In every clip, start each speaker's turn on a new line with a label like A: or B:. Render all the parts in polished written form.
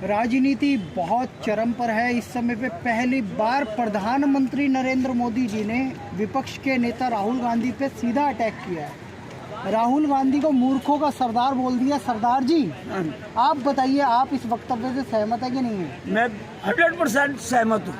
A: राजनीति बहुत चरम पर है इस समय पे। पहली बार प्रधानमंत्री नरेंद्र मोदी जी ने विपक्ष के नेता राहुल गांधी पे सीधा अटैक किया है। राहुल गांधी को मूर्खों का सरदार बोल दिया। सरदार जी, आप बताइए, आप इस वक्तव्य से सहमत है कि नहीं है?
B: मैं 100% सहमत हूँ।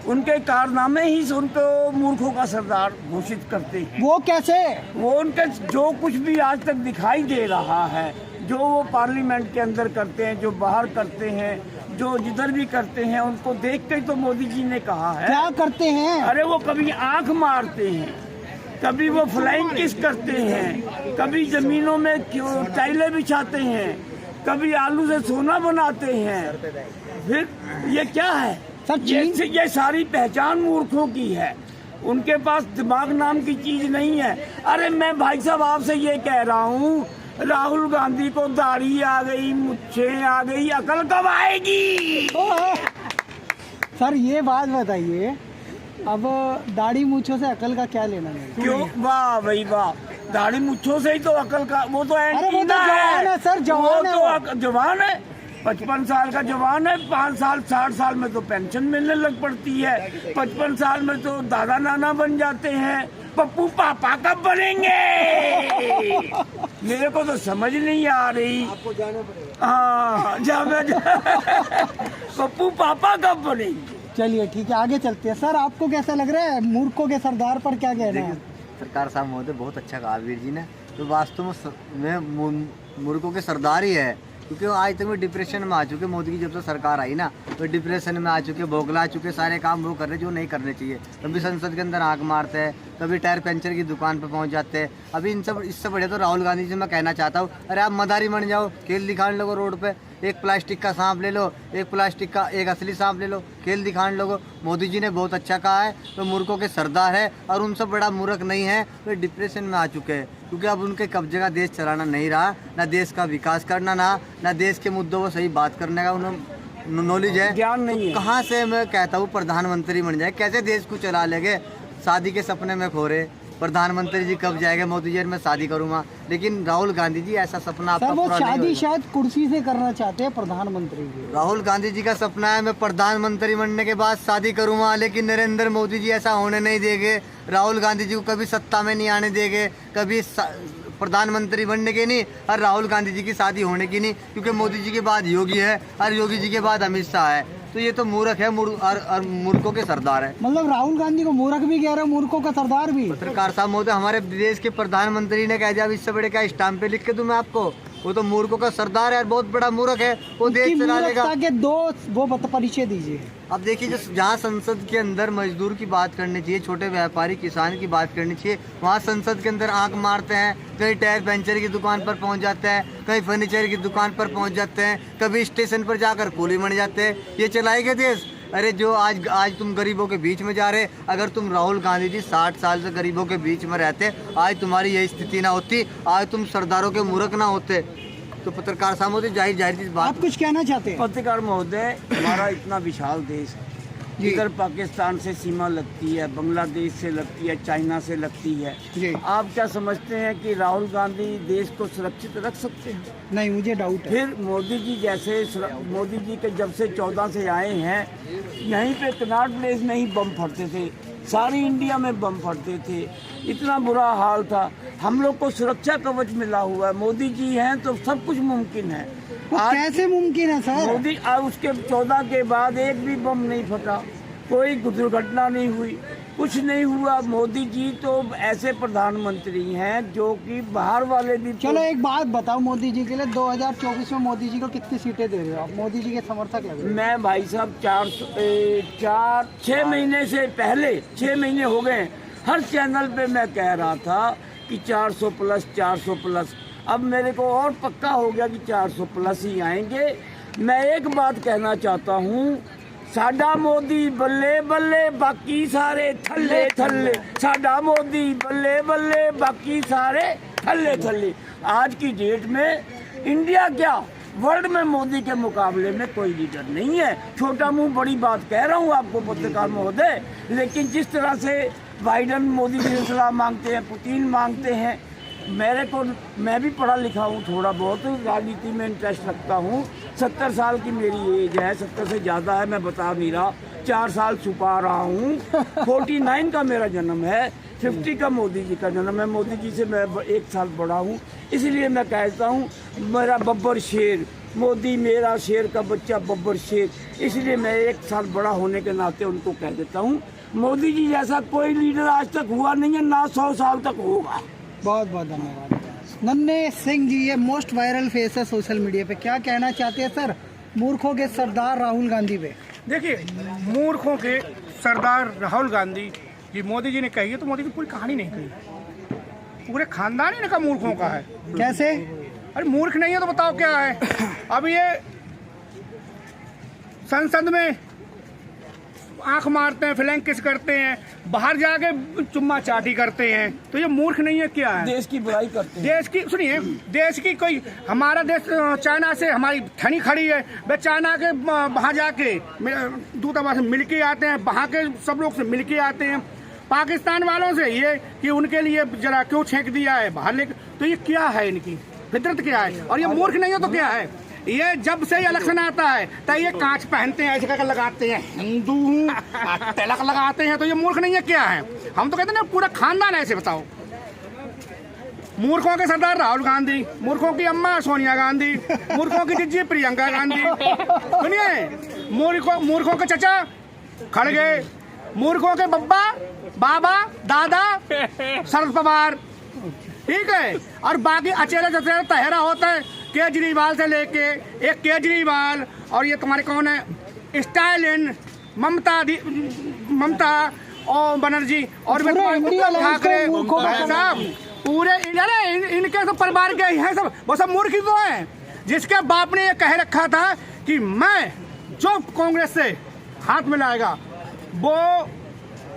B: उनके कारनामे ही उनको मूर्खों का सरदार घोषित करते हैं।
A: वो कैसे? वो
B: उनके जो कुछ भी आज तक दिखाई दे रहा है, जो वो पार्लियामेंट के अंदर करते हैं, जो बाहर करते हैं, जो जिधर भी करते हैं, उनको देख के तो मोदी जी ने कहा है।
A: क्या करते हैं?
B: अरे वो कभी आंख मारते हैं, कभी वो फ्लाइंग किस करते हैं, कभी जमीनों में टाइलें बिछाते हैं, कभी आलू से सोना बनाते हैं। फिर ये क्या है? ये सारी पहचान मूर्खों की है। उनके पास दिमाग नाम की चीज नहीं है। अरे मैं भाई साहब आपसे ये कह रहा हूँ, राहुल गांधी को दाढ़ी आ गई, मुच्छें आ गई, अकल कब आएगी?
A: सर ये बात बताइए, अब दाढ़ी मूंछों से अकल का क्या लेना है?
B: क्यों? वाह भाई वाह, दाढ़ी मूंछों से ही तो अकल का, वो तो एंटीना है
A: सर। जवान है,
B: वो तो जवान है, 55 साल का जवान है। 5 साल 60 साल में तो पेंशन मिलने लग पड़ती है। 55 साल में तो दादा नाना बन जाते हैं। पप्पू पापा कब बनेंगे? मेरे को तो समझ नहीं आ रही। आपको जाना पड़ेगा। हाँ, पप्पू पापा कब बनेंगे?
A: चलिए ठीक है, आगे चलते हैं। सर आपको कैसा लग रहा है? मूर्खों के सरदार पर क्या कहना है?
C: सरकार साहब महोदय बहुत अच्छा कहा वीर जी ने। तो वास्तव में मूर्खों के सरदार ही है, क्योंकि आज तक में डिप्रेशन में आ चुके। मोदी की जब से सरकार आई ना, तो डिप्रेशन में आ चुके, बौखला चुके। सारे काम वो कर रहे जो नहीं करने चाहिए। कभी संसद के अंदर आंख मारते हैं, कभी टायर पंचर की दुकान पर पहुंच जाते हैं। अभी इससे बढ़िया तो राहुल गांधी जी मैं कहना चाहता हूँ, अरे आप मदारी बन जाओ, खेल दिखाने लोगो रोड पे। एक प्लास्टिक का सांप ले लो, एक प्लास्टिक का एक असली सांप ले लो, खेल दिखाने लोगो। मोदी जी ने बहुत अच्छा कहा है, तो मूर्खों के सरदार है और उनसे बड़ा मूर्ख नहीं है। तो डिप्रेशन में आ चुके हैं, क्योंकि अब उनके कब्जे का देश चलाना नहीं रहा, ना देश का विकास करना, ना देश के मुद्दों को सही बात करने का उन्हें नॉलेज है,
B: ज्ञान नहीं है।
C: कहाँ से मैं कहता हूँ प्रधानमंत्री बन जाए, कैसे देश को चला लेंगे? शादी के सपने में खो रहे। प्रधानमंत्री जी कब जाएगा? मोदी जी मैं शादी करूंगा। लेकिन राहुल गांधी जी ऐसा सपना आपका
A: वो
C: पूरा
A: शादी
C: नहीं
A: शायद कुर्सी से करना चाहते हैं प्रधानमंत्री जी।
C: राहुल गांधी जी का सपना है मैं प्रधानमंत्री बनने के बाद शादी करूंगा, लेकिन नरेंद्र मोदी जी ऐसा होने नहीं देंगे। राहुल गांधी जी को कभी सत्ता में नहीं आने देंगे, कभी प्रधानमंत्री बनने के नहीं, और राहुल गांधी जी की शादी होने की नहीं, क्योंकि मोदी जी के बाद योगी है और योगी जी के बाद अमित शाह है। तो ये तो मूर्ख है और मूर्खों के सरदार है।
A: मतलब राहुल गांधी को मूर्ख भी कह रहे हैं, मूर्खों का सरदार भी।
C: पत्रकार साहब महोदय, हमारे देश के प्रधानमंत्री ने कह दिया, अब इससे बड़े क्या स्टाम्प पे लिख के दूं मैं आपको? वो तो मूर्खों का सरदार है और बहुत बड़ा मूर्ख है। वो देश चला लेगा।
A: वो परिचय दीजिए।
C: अब देखिए, जहाँ संसद के अंदर मजदूर की बात करनी चाहिए, छोटे व्यापारी किसान की बात करनी चाहिए, वहाँ संसद के अंदर आंख मारते हैं। कहीं टायर पंचर की दुकान पर पहुँच जाते हैं, कहीं फर्नीचर की दुकान पर पहुँच जाते हैं, कभी स्टेशन पर जाकर कूली बन जाते हैं। ये चलाएगा देश? अरे जो आज तुम गरीबों के बीच में जा रहे, अगर तुम राहुल गांधी जी 60 साल से गरीबों के बीच में रहते, आज तुम्हारी यही स्थिति ना होती, आज तुम सरदारों के मूर्ख ना होते। तो पत्रकार साहब महोदय, जाहिर चीज बात।
A: आप कुछ कहना चाहते हैं?
B: पत्रकार महोदय, हमारा इतना विशाल देश है, इधर पाकिस्तान से सीमा लगती है, बांग्लादेश से लगती है, चाइना से लगती है। आप क्या समझते हैं कि राहुल गांधी देश को सुरक्षित रख सकते हैं?
A: नहीं, मुझे डाउट है।
B: फिर मोदी जी जैसे, मोदी जी के जब से 14 से आए हैं, यहीं पे कनॉट प्लेस में ही बम फटते थे, सारी इंडिया में बम फटते थे, इतना बुरा हाल था। हम लोग को सुरक्षा कवच मिला हुआ है। मोदी जी हैं तो सब कुछ मुमकिन है।
A: कैसे मुमकिन है सर?
B: मोदी उसके 14 के बाद एक भी बम नहीं फटा, कोई दुर्घटना नहीं हुई, कुछ नहीं हुआ। मोदी जी तो ऐसे प्रधानमंत्री हैं जो कि बाहर वाले भी।
A: चलो एक बात बताओ, मोदी जी के लिए 2024 में मोदी जी को कितनी सीटें दे रहे हो आप? मोदी जी के समर्थक लग रहे हो।
B: मैं भाई साहब 6 महीने से पहले, 6 महीने हो गए, हर चैनल पे मैं कह रहा था कि 400 प्लस 400 प्लस। अब मेरे को और पक्का हो गया कि 400 प्लस ही आएंगे। मैं एक बात कहना चाहता हूँ, साडा मोदी बल्ले बल्ले बाकी सारे थल्ले थल्ले, साडा मोदी बल्ले बल्ले बाकी सारे थल्ले थल्ले। आज की डेट में इंडिया क्या, वर्ल्ड में मोदी के मुकाबले में कोई लीडर नहीं है। छोटा मुंह बड़ी बात कह रहा हूँ आपको पत्रकार महोदय, लेकिन जिस तरह से बाइडन मोदी जी से सलाह मांगते हैं, पुतिन मांगते हैं, मेरे को, मैं भी पढ़ा लिखा हूँ, थोड़ा बहुत राजनीति में इंटरेस्ट रखता हूँ। 70 साल की मेरी एज है, 70 से ज़्यादा है, मैं बता नहीं रहा। 4 साल छुपा रहा हूँ। 49 का मेरा जन्म है, 50 का मोदी जी का जन्म है। मोदी जी से मैं 1 साल बड़ा हूँ, इसलिए मैं कहता हूँ मेरा बब्बर शेर, मोदी मेरा शेर का बच्चा बब्बर शेर। इसलिए मैं 1 साल बड़ा होने के नाते उनको कह देता हूँ, मोदी जी जैसा कोई लीडर आज तक हुआ नहीं है, ना 100 साल तक होगा।
A: बहुत बहुत धन्यवाद। नन्हे सिंह जी, ये मोस्ट वायरल फेस है सोशल मीडिया पे, क्या कहना चाहते हैं सर मूर्खों के सरदार राहुल गांधी पे?
D: देखिए, मूर्खों के सरदार राहुल गांधी जी, मोदी जी ने कही है तो मोदी की पूरी कहानी नहीं कही, पूरे खानदान ही इनका मूर्खों का है।
A: कैसे?
D: अरे मूर्ख नहीं है तो बताओ क्या है। अब ये संसद में आंख मारते हैं, फ्लैंक किस करते हैं, बाहर जाके चुम्मा चाटी करते हैं, तो ये मूर्ख नहीं है क्या है?
B: देश की बुराई करते हैं।
D: देश की सुनिए, देश की कोई, हमारा देश चाइना से हमारी ठनी खड़ी है, वे चाइना के वहाँ जाके दूतावास से मिल के आते हैं, वहाँ के सब लोग से मिल के आते हैं। पाकिस्तान वालों से ये कि उनके लिए जरा क्यों छेंक दिया है बाहर लेके, तो ये क्या है, इनकी फितरत क्या है? और ये मूर्ख नहीं है तो क्या है? ये जब से इलेक्शन आता है तो ये कांच पहनते हैं, ऐसे करके लगाते हैं, हिंदू हूँ, तिलक लगाते हैं, तो ये मूर्ख नहीं है क्या है? हम तो कहते हैं ना पूरा खानदान ऐसे। बताओ, मूर्खों के सरदार राहुल गांधी, मूर्खों की अम्मा सोनिया गांधी, मूर्खों की जीजी प्रियंका गांधी, सुनिए, मूर्खों के चचा खड़गे, मूर्खों के बाबा दादा शरद पवार, ठीक है। और बाकी अचेरे चचेरे तहरा होता है, केजरीवाल से लेके एक केजरीवाल, और ये तुम्हारे कौन है, स्टालिन, ममता और बनर्जी, और ठाकरे साहब, पूरे इनके सब परिवार के हैं सब, वो सब मूर्ख ही तो हैं। जिसके बाप ने ये कह रखा था कि मैं जो कांग्रेस से हाथ मिलाएगा वो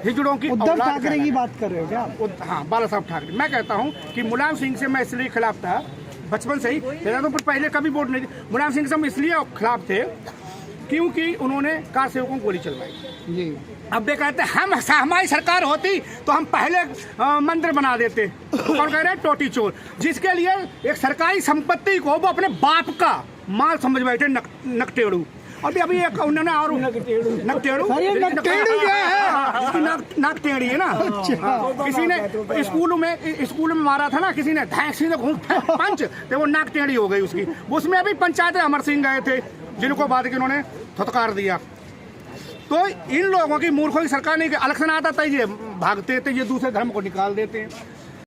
D: हिजड़ों की
A: उद्धव ठाकरे की बात कर रहे हो क्या?
D: हाँ, बाला साहब ठाकरे। मैं कहता हूँ कि मुलायम सिंह से मैं इसलिए खिलाफ था, बचपन से ही, तो पहले कभी वोट नहीं दी। मुलायम सिंह से हम इसलिए खिलाफ थे क्योंकि उन्होंने कार सेवकों को गोली चलवाई जी। अब वे कहते हैं हमारी सरकार होती तो हम पहले मंदिर बना देते। कौन कह रहे हैं? टोटी चोर, जिसके लिए एक सरकारी संपत्ति को वो अपने बाप का माल समझ बैठे, नकटेड़ू। अभी एक उन्होंने और नकटेड़ू नाकटेड़ी है ना, किसी ने स्कूल में मारा था ना, किसी ने पंच, तो वो नाकटेड़ी हो गई उसकी। उसमें अभी पंचायत अमर सिंह गए थे, जिनको बाद के उन्होंने थतकार दिया। तो इन लोगों की मूर्खों की सरकार नहीं, इलेक्शन आता था ये भागते थे, ये दूसरे धर्म को निकाल देते हैं।